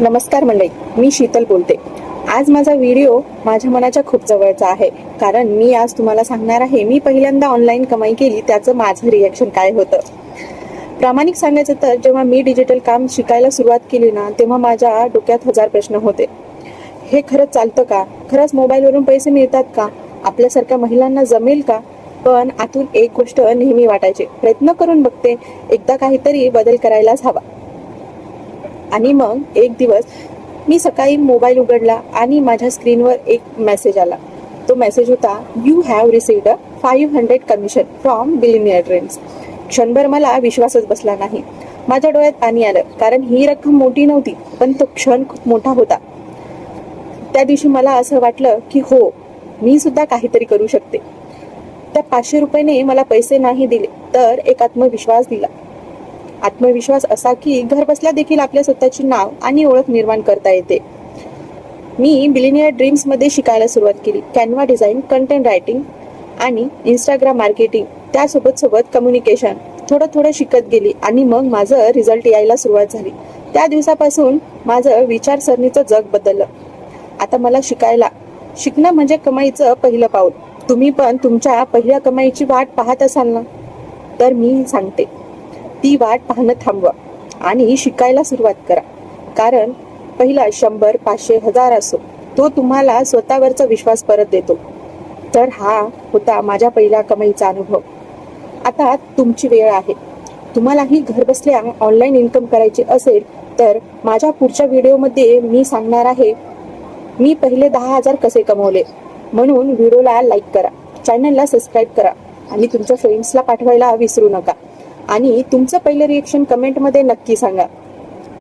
नमस्कार मंडळी, मी शीतल बोलते। आज माझा व्हिडिओ माझ्या मनाच्या खूप जवळचा आहे, कारण मी आज तुम्हाला सांगणार आहे मी पहिल्यांदा ऑनलाईन कमाई केली त्याचं माझं रिएक्शन काय होतं। प्रामाणिक सांगायचं तर जेव्हा मी डिजिटल काम शिकायला सुरुवात केली ना, तेव्हा माझ्या डोक्यात हजार प्रश्न होते। हे खरंच चालतं का? खरंच मोबाईलवरून पैसे मिळतात का? आपल्यासारख्या महिलांना जमेल का? पण आतून एक गोष्ट नेहमी वाटायची, प्रयत्न करून बघते, एकदा काहीतरी बदल करायलाच हवा। आणि मग एक दिवस मी सकाळी मोबाईल उघडला आणि माझ्या स्क्रीनवर एक मेसेज आला। तो मेसेज होता, you have received 500 commission from billionaire dreams. क्षणभर मला विश्वासच बसला नाही। माझ्या डोळ्यात पाणी आलं, कारण ही रक्कम मोठी नव्हती, पण तो क्षण खूप मोठा होता। त्या दिवशी मला असं वाटलं की हो, मी सुद्धा काहीतरी करू शकते। त्या 500 रुपयाने मला पैसे नाही दिले, तर एक आत्मविश्वास दिला। आत्मविश्वास असा की घर बसल्या देखील आपल्या स्वतःची नाव आणि ओळख निर्माण करता येते। मी बिलियनियर ड्रीम्स मध्ये शिकायला सुरुवात केली, कॅनव्हा डिझाईन, कंटेंट रायटिंग आणि इंस्टाग्राम मार्केटिंग, त्यासोबत सोबत कम्युनिकेशन थोडं थोडं शिकत गेली आणि मग माझं रिझल्ट यायला सुरुवात झाली। त्या दिवसापासून माझं विचारसरणीचं जग बदललं। आता मला शिकणं म्हणजे कमाईचं पहिलं पाऊल। तुम्ही पण तुमच्या पहिल्या कमाईची वाट पाहत असाल ना, तर मी सांगते, ती वाट पाहणं थांबवा आणि शिकायला सुरुवात करा। कारण पहिला 100, 500, 1000 असो, तो तुम्हाला स्वतःवरचा विश्वास परत देतो। तर हा होता माझ्या पहिल्या कमाईचा अनुभव। आता तुमची वेळ आहे। तुम्हालाही घर बसल्या ऑनलाईन इन्कम करायची असेल तर माझ्या पुढच्या व्हिडिओमध्ये मी सांगणार आहे मी पहिले 10,000 कसे कमवले। म्हणून व्हिडिओला लाईक करा, चॅनलला सबस्क्राईब करा आणि तुमच्या फ्रेंड्सला पाठवायला विसरू नका। आणि तुमचं पहिलं रिएक्शन कमेंटमध्ये नक्की सांगा।